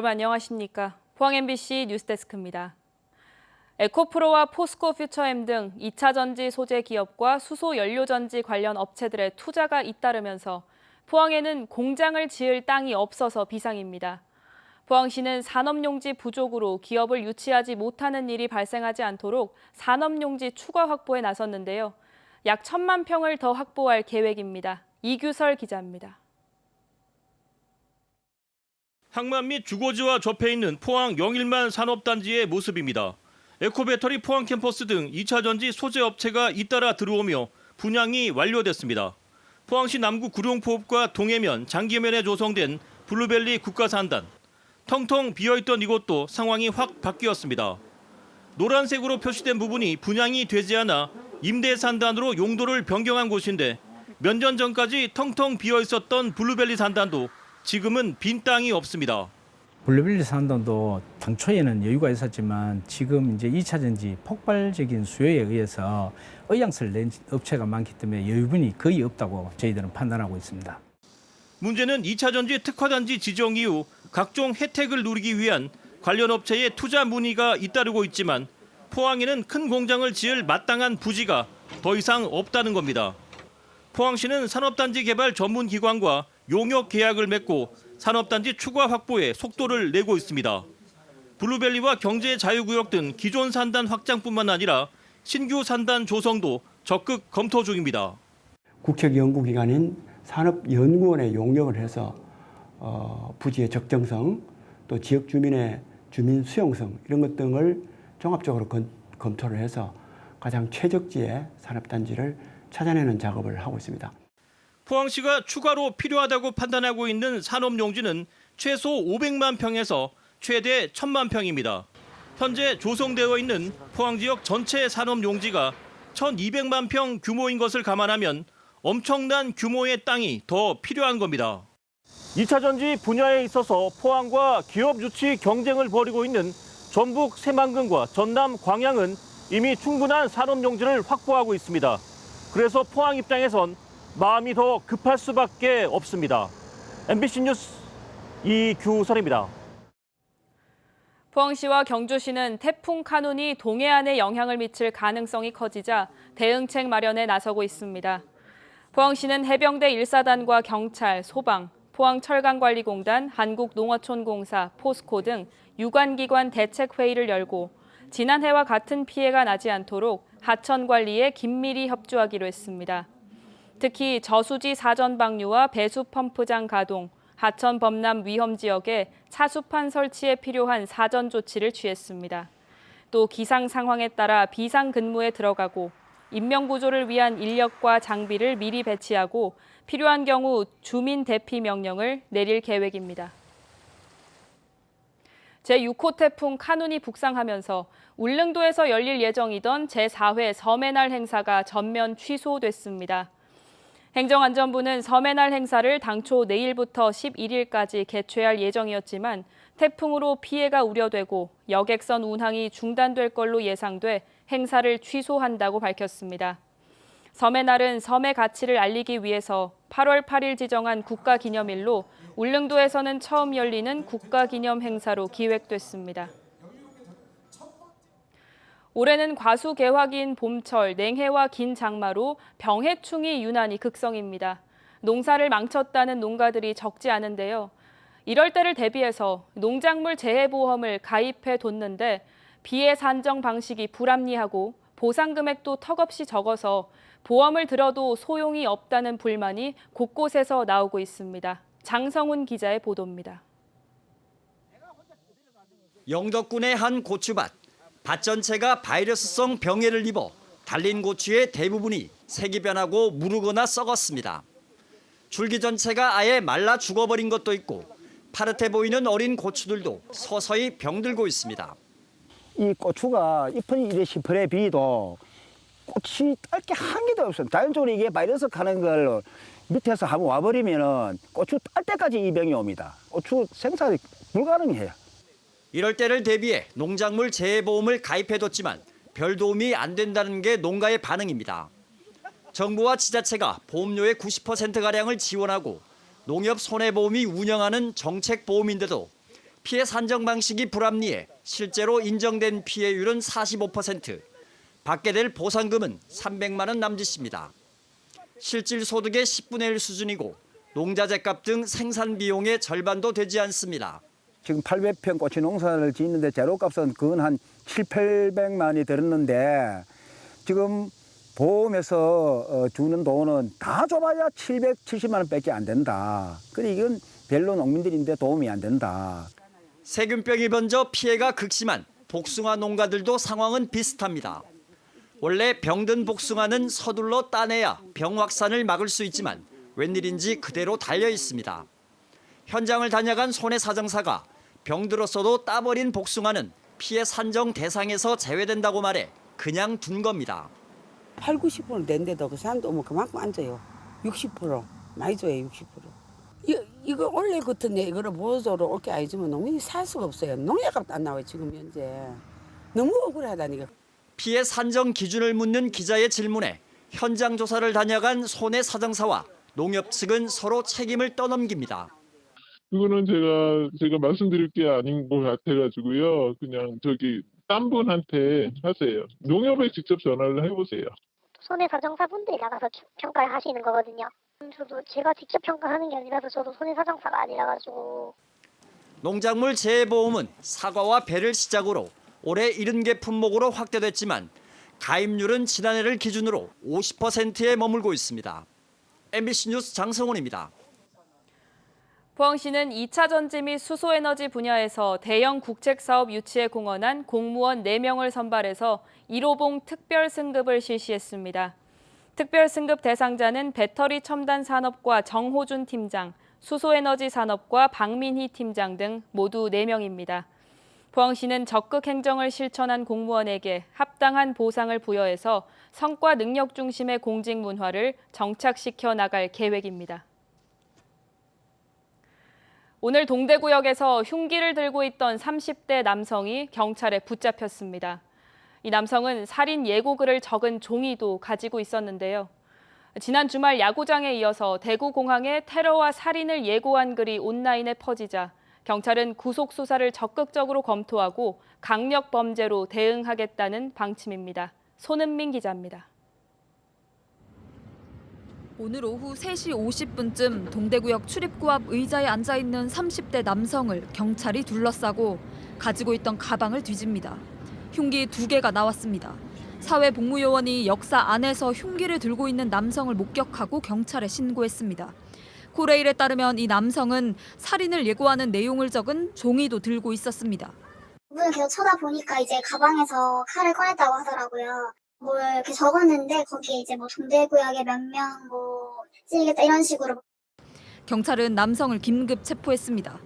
여러분 안녕하십니까? 포항 MBC 뉴스데스크입니다. 에코프로와 포스코 퓨처엠 등 2차 전지 소재 기업과 수소 연료 전지 관련 업체들의 투자가 잇따르면서 포항에는 공장을 지을 땅이 없어서 비상입니다. 포항시는 산업용지 부족으로 기업을 유치하지 못하는 일이 발생하지 않도록 산업용지 추가 확보에 나섰는데요. 약 1,000만 평을 더 확보할 계획입니다. 이규설 기자입니다. 항만 및 주거지와 접해 있는 포항 영일만 산업단지의 모습입니다. 에코배터리 포항 캠퍼스 등 2차 전지 소재 업체가 잇따라 들어오며 분양이 완료됐습니다. 포항시 남구 구룡포읍과 동해면, 장기면에 조성된 블루벨리 국가산단. 텅텅 비어있던 이곳도 상황이 확 바뀌었습니다. 노란색으로 표시된 부분이 분양이 되지 않아 임대산단으로 용도를 변경한 곳인데 몇 년 전까지 텅텅 비어있었던 블루벨리 산단도 지금은 빈 땅이 없습니다. 블루벨리 산단도 당초에는 여유가 있었지만 지금 이제 2차 전지 폭발적인 수요에 의해서 의향서를 낸 업체가 많기 때문에 여유분이 거의 없다고 저희들은 판단하고 있습니다. 문제는 2차 전지 특화단지 지정 이후 각종 혜택을 누리기 위한 관련 업체의 투자 문의가 잇따르고 있지만 포항에는 큰 공장을 지을 마땅한 부지가 더 이상 없다는 겁니다. 포항시는 산업단지 개발 전문기관과 용역 계약을 맺고 산업단지 추가 확보에 속도를 내고 있습니다. 블루벨리와 경제자유구역 등 기존 산단 확장뿐만 아니라 신규 산단 조성도 적극 검토 중입니다. 국책연구기관인 산업연구원에 용역을 해서 부지의 적정성, 또 지역 주민의 주민 수용성 이런 것 등을 종합적으로 검토를 해서 가장 최적지의 산업단지를 찾아내는 작업을 하고 있습니다. 포항시가 추가로 필요하다고 판단하고 있는 산업용지는 최소 500만 평에서 최대 1,000만 평입니다. 현재 조성되어 있는 포항 지역 전체 산업용지가 1,200만 평 규모인 것을 감안하면 엄청난 규모의 땅이 더 필요한 겁니다. 2차 전지 분야에 있어서 포항과 기업 유치 경쟁을 벌이고 있는 전북 새만금과 전남 광양은 이미 충분한 산업용지를 확보하고 있습니다. 그래서 포항 입장에선 마음이 더 급할 수밖에 없습니다. MBC 뉴스 이규설입니다. 포항시와 경주시는 태풍 카눈이 동해안에 영향을 미칠 가능성이 커지자 대응책 마련에 나서고 있습니다. 포항시는 해병대 1사단과 경찰, 소방, 포항철강관리공단, 한국농어촌공사, 포스코 등 유관기관 대책회의를 열고 지난해와 같은 피해가 나지 않도록 하천 관리에 긴밀히 협조하기로 했습니다. 특히 저수지 사전 방류와 배수 펌프장 가동, 하천 범람 위험 지역에 차수판 설치에 필요한 사전 조치를 취했습니다. 또 기상 상황에 따라 비상 근무에 들어가고 인명 구조를 위한 인력과 장비를 미리 배치하고 필요한 경우 주민 대피 명령을 내릴 계획입니다. 제6호 태풍 카눈이 북상하면서 울릉도에서 열릴 예정이던 제4회 섬의 날 행사가 전면 취소됐습니다. 행정안전부는 섬의 날 행사를 당초 내일부터 11일까지 개최할 예정이었지만 태풍으로 피해가 우려되고 여객선 운항이 중단될 걸로 예상돼 행사를 취소한다고 밝혔습니다. 섬의 날은 섬의 가치를 알리기 위해서 8월 8일 지정한 국가기념일로 울릉도에서는 처음 열리는 국가기념 행사로 기획됐습니다. 올해는 과수 개화기인 봄철, 냉해와 긴 장마로 병해충이 유난히 극성입니다. 농사를 망쳤다는 농가들이 적지 않은데요. 이럴 때를 대비해서 농작물 재해보험을 가입해 뒀는데 피해 산정 방식이 불합리하고 보상 금액도 턱없이 적어서 보험을 들어도 소용이 없다는 불만이 곳곳에서 나오고 있습니다. 장성훈 기자의 보도입니다. 영덕군의 한 고추밭. 밭 전체가 바이러스성 병해를 입어 달린 고추의 대부분이 색이 변하고 무르거나 썩었습니다. 줄기 전체가 아예 말라 죽어버린 것도 있고 파릇해 보이는 어린 고추들도 서서히 병들고 있습니다. 이 고추가 잎은 이래 시퍼래 비도 꽃이 딸 게 한 개도 없어요. 자연적으로 이게 바이러스 가는 걸 밑에서 한번 와버리면은 고추 딸 때까지 이 병이 옵니다. 고추 생산이 불가능해요. 이럴 때를 대비해 농작물 재해보험을 가입해뒀지만 별 도움이 안 된다는 게 농가의 반응입니다. 정부와 지자체가 보험료의 90%가량을 지원하고 농협 손해보험이 운영하는 정책보험인데도 피해 산정 방식이 불합리해 실제로 인정된 피해율은 45%, 받게 될 보상금은 300만 원 남짓입니다. 실질 소득의 10분의 1 수준이고 농자재값 등 생산 비용의 절반도 되지 않습니다. 지금 800평 고추 농사를 짓는데 재료값은 그건 한 700~800만이 들었는데 지금 보험에서 주는 돈은 다 줘봐야 770만 원밖에 안 된다. 그래 이건 별로 농민들인데 도움이 안 된다. 세균병이 번져 피해가 극심한 복숭아 농가들도 상황은 비슷합니다. 원래 병든 복숭아는 서둘러 따내야 병 확산을 막을 수 있지만 웬일인지 그대로 달려 있습니다. 현장을 다녀간 손해 사정사가 병들었어도 따버린 복숭아는 피해 산정 대상에서 제외된다고 말해 그냥 둔 겁니다. 80~90%는 된대도 그 사람도 뭐 그만큼 안 줘요. 60% 많이 줘요. 60%. 이거 원래 같은데 이거를 보조로 올게 안 주면 농민이 살 수가 없어요. 농약값도 안 나와요 지금 현재. 너무 억울하다니까. 피해 산정 기준을 묻는 기자의 질문에 현장 조사를 다녀간 손해 사정사와 농협 측은 서로 책임을 떠넘깁니다. 그거는 제가 말씀드릴 게 아닌 것 같아가지고요. 그냥 딴 분한테 하세요. 농협에 직접 전화를 해보세요. 손해사정사분들이 나가서 평가를 하시는 거거든요. 저도 제가 직접 평가하는 게 아니라서 저도 손해사정사가 아니라가지고. 농작물 재해보험은 사과와 배를 시작으로 올해 70개 품목으로 확대됐지만 가입률은 지난해를 기준으로 50%에 머물고 있습니다. MBC 뉴스 장성훈입니다. 포항시는 2차 전지 및 수소에너지 분야에서 대형 국책사업 유치에 공헌한 공무원 4명을 선발해서 1호봉 특별승급을 실시했습니다. 특별승급 대상자는 배터리 첨단 산업과 정호준 팀장, 수소에너지 산업과 박민희 팀장 등 모두 4명입니다. 포항시는 적극 행정을 실천한 공무원에게 합당한 보상을 부여해서 성과 능력 중심의 공직 문화를 정착시켜 나갈 계획입니다. 오늘 동대구역에서 흉기를 들고 있던 30대 남성이 경찰에 붙잡혔습니다. 이 남성은 살인 예고글을 적은 종이도 가지고 있었는데요. 지난 주말 야구장에 이어서 대구공항에 테러와 살인을 예고한 글이 온라인에 퍼지자 경찰은 구속 수사를 적극적으로 검토하고 강력 범죄로 대응하겠다는 방침입니다. 손은민 기자입니다. 오늘 오후 3시 50분쯤 동대구역 출입구 앞 의자에 앉아있는 30대 남성을 경찰이 둘러싸고 가지고 있던 가방을 뒤집니다. 흉기 2개가 나왔습니다. 사회복무요원이 역사 안에서 흉기를 들고 있는 남성을 목격하고 경찰에 신고했습니다. 코레일에 따르면 이 남성은 살인을 예고하는 내용을 적은 종이도 들고 있었습니다. 문을 계속 쳐다보니까 이제 가방에서 칼을 꺼냈다고 하더라고요. 뭘 이렇게 적었는데 거기에 이제 뭐 동대구역에 몇 명 뭐 찌르겠다 이런 식으로. 경찰은 남성을 긴급 체포했습니다.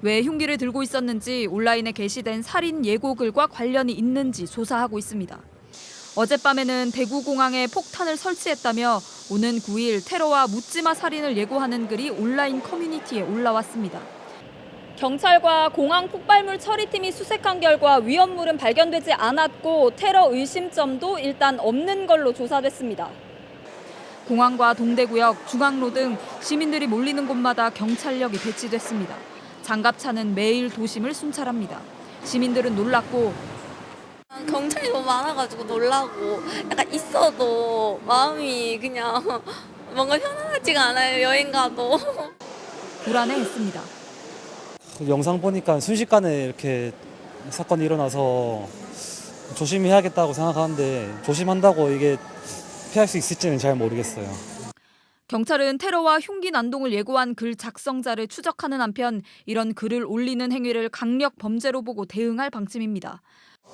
왜 흉기를 들고 있었는지 온라인에 게시된 살인 예고글과 관련이 있는지 조사하고 있습니다. 어젯밤에는 대구공항에 폭탄을 설치했다며 오는 9일 테러와 묻지마 살인을 예고하는 글이 온라인 커뮤니티에 올라왔습니다. 경찰과 공항 폭발물 처리팀이 수색한 결과 위험물은 발견되지 않았고 테러 의심점도 일단 없는 걸로 조사됐습니다. 공항과 동대구역, 중앙로 등 시민들이 몰리는 곳마다 경찰력이 배치됐습니다. 장갑차는 매일 도심을 순찰합니다. 시민들은 놀랐고 경찰이 너무 많아가지고 놀라고 약간 있어도 마음이 그냥 뭔가 편안하지가 않아요. 여행 가도. 불안해했습니다. 영상 보니까 순식간에 이렇게 사건이 일어나서 조심해야겠다고 생각하는데 조심한다고 이게 피할 수 있을지는 잘 모르겠어요. 경찰은 테러와 흉기 난동을 예고한 글 작성자를 추적하는 한편 이런 글을 올리는 행위를 강력 범죄로 보고 대응할 방침입니다.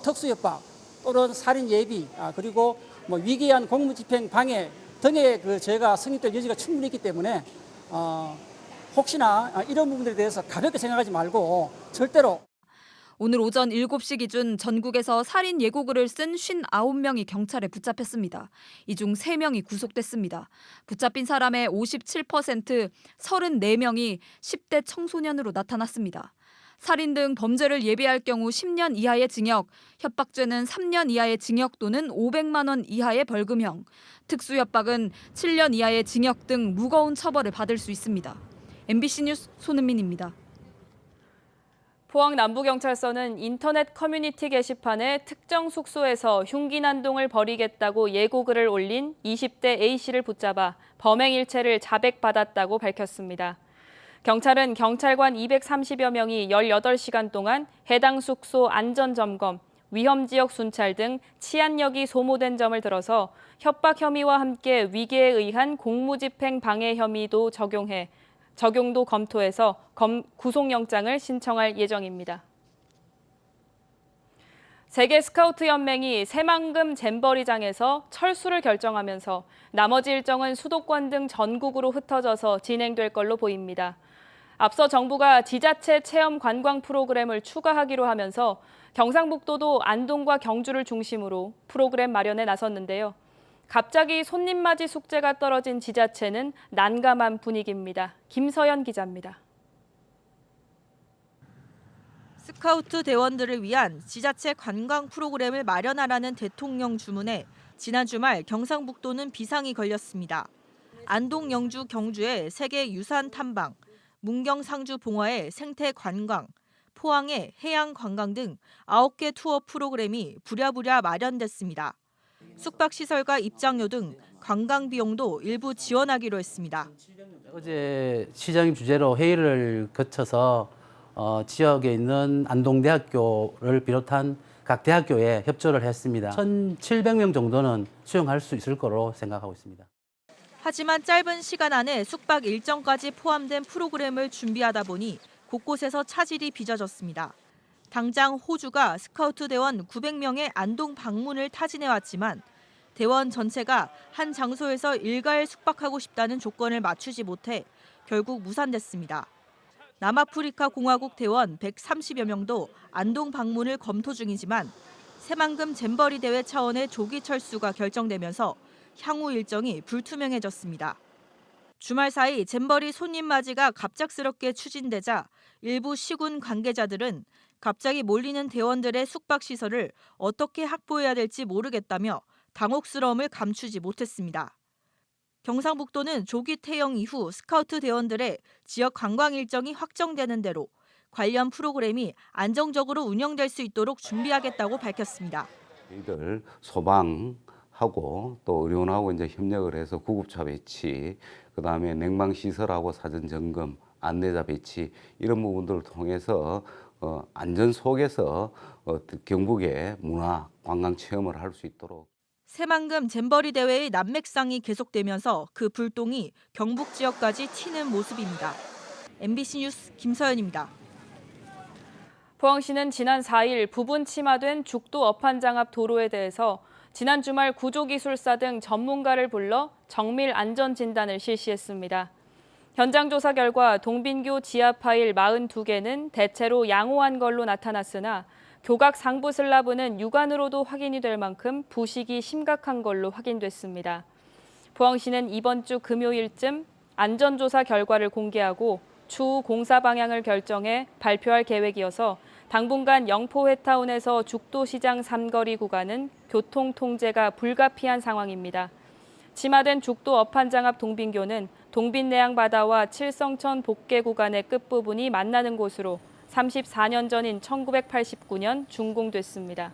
특수협박 또는 살인 예비 그리고 뭐 위기한 공무집행 방해 등의 죄가 성립될 여지가 충분히 있기 때문에 혹시나 이런 부분들에 대해서 가볍게 생각하지 말고 절대로. 오늘 오전 7시 기준 전국에서 살인 예고글을 쓴 59명이 경찰에 붙잡혔습니다. 이 중 3명이 구속됐습니다. 붙잡힌 사람의 57%, 34명이 10대 청소년으로 나타났습니다. 살인 등 범죄를 예비할 경우 10년 이하의 징역, 협박죄는 3년 이하의 징역 또는 500만 원 이하의 벌금형, 특수협박은 7년 이하의 징역 등 무거운 처벌을 받을 수 있습니다. MBC 뉴스 손은민입니다. 포항 남부경찰서는 인터넷 커뮤니티 게시판에 특정 숙소에서 흉기 난동을 벌이겠다고 예고글을 올린 20대 A씨를 붙잡아 범행 일체를 자백받았다고 밝혔습니다. 경찰은 경찰관 230여 명이 18시간 동안 해당 숙소 안전점검, 위험지역 순찰 등 치안력이 소모된 점을 들어서 협박 혐의와 함께 위계에 의한 공무집행 방해 혐의도 적용도 검토해서 구속영장을 신청할 예정입니다. 세계 스카우트 연맹이 새만금 잼버리장에서 철수를 결정하면서 나머지 일정은 수도권 등 전국으로 흩어져서 진행될 걸로 보입니다. 앞서 정부가 지자체 체험 관광 프로그램을 추가하기로 하면서 경상북도도 안동과 경주를 중심으로 프로그램 마련에 나섰는데요. 갑자기 손님 맞이 숙제가 떨어진 지자체는 난감한 분위기입니다. 김서연 기자입니다. 스카우트 대원들을 위한 지자체 관광 프로그램을 마련하라는 대통령 주문에 지난 주말 경상북도는 비상이 걸렸습니다. 안동, 영주, 경주의 세계 유산 탐방, 문경, 상주, 봉화의 생태 관광, 포항의 해양 관광 등 9개 투어 프로그램이 부랴부랴 마련됐습니다. 숙박시설과 입장료 등 관광 비용도 일부 지원하기로 했습니다. 어제 시장님 주재로 회의를 거쳐서 지역에 있는 안동대학교를 비롯한 각 대학교에 협조를 했습니다. 1,700명 정도는 수용할 수 있을 거로 생각하고 있습니다. 하지만 짧은 시간 안에 숙박 일정까지 포함된 프로그램을 준비하다 보니 곳곳에서 차질이 빚어졌습니다. 당장 호주가 스카우트 대원 900명의 안동 방문을 타진해왔지만 대원 전체가 한 장소에서 일가를 숙박하고 싶다는 조건을 맞추지 못해 결국 무산됐습니다. 남아프리카 공화국 대원 130여 명도 안동 방문을 검토 중이지만 새만금 잼버리 대회 차원의 조기 철수가 결정되면서 향후 일정이 불투명해졌습니다. 주말 사이 잼버리 손님 맞이가 갑작스럽게 추진되자 일부 시군 관계자들은 갑자기 몰리는 대원들의 숙박시설을 어떻게 확보해야 될지 모르겠다며 당혹스러움을 감추지 못했습니다. 경상북도는 조기 퇴영 이후 스카우트 대원들의 지역 관광 일정이 확정되는 대로 관련 프로그램이 안정적으로 운영될 수 있도록 준비하겠다고 밝혔습니다. 저희들 소방하고 또 의료원하고 이제 협력을 해서 구급차 배치, 그다음에 냉방 시설하고 사전 점검, 안내자 배치 이런 부분들을 통해서 안전 속에서 경북의 문화 관광 체험을 할 수 있도록. 새만금 잼버리 대회의 난맥상이 계속되면서 그 불똥이 경북 지역까지 튀는 모습입니다. MBC 뉴스 김서연입니다. 포항시는 지난 4일 부분 침하된 죽도 어판장 앞 도로에 대해서 지난 주말 구조기술사 등 전문가를 불러 정밀 안전 진단을 실시했습니다. 현장 조사 결과 동빈교 지하 파일 42개는 대체로 양호한 걸로 나타났으나 교각 상부 슬라브는 육안으로도 확인이 될 만큼 부식이 심각한 걸로 확인됐습니다. 포항시는 이번 주 금요일쯤 안전조사 결과를 공개하고 추후 공사 방향을 결정해 발표할 계획이어서 당분간 영포회타운에서 죽도시장 삼거리 구간은 교통 통제가 불가피한 상황입니다. 침하된 죽도 어판장 앞 동빈교는 동빈내양바다와 칠성천 복개 구간의 끝부분이 만나는 곳으로 34년 전인 1989년 준공됐습니다.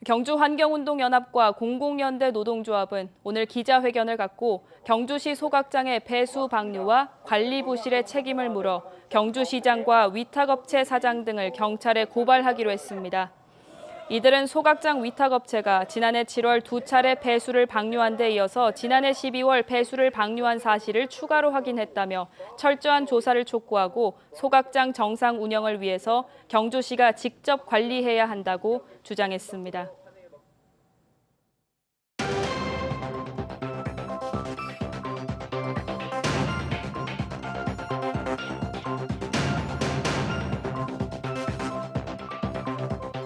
경주환경운동연합과 공공연대 노동조합은 오늘 기자회견을 갖고 경주시 소각장의 배수 방류와 관리 부실의 책임을 물어 경주시장과 위탁업체 사장 등을 경찰에 고발하기로 했습니다. 이들은 소각장 위탁업체가 지난해 7월 2차례 배수를 방류한 데 이어서 지난해 12월 배수를 방류한 사실을 추가로 확인했다며 철저한 조사를 촉구하고 소각장 정상 운영을 위해서 경주시가 직접 관리해야 한다고 주장했습니다.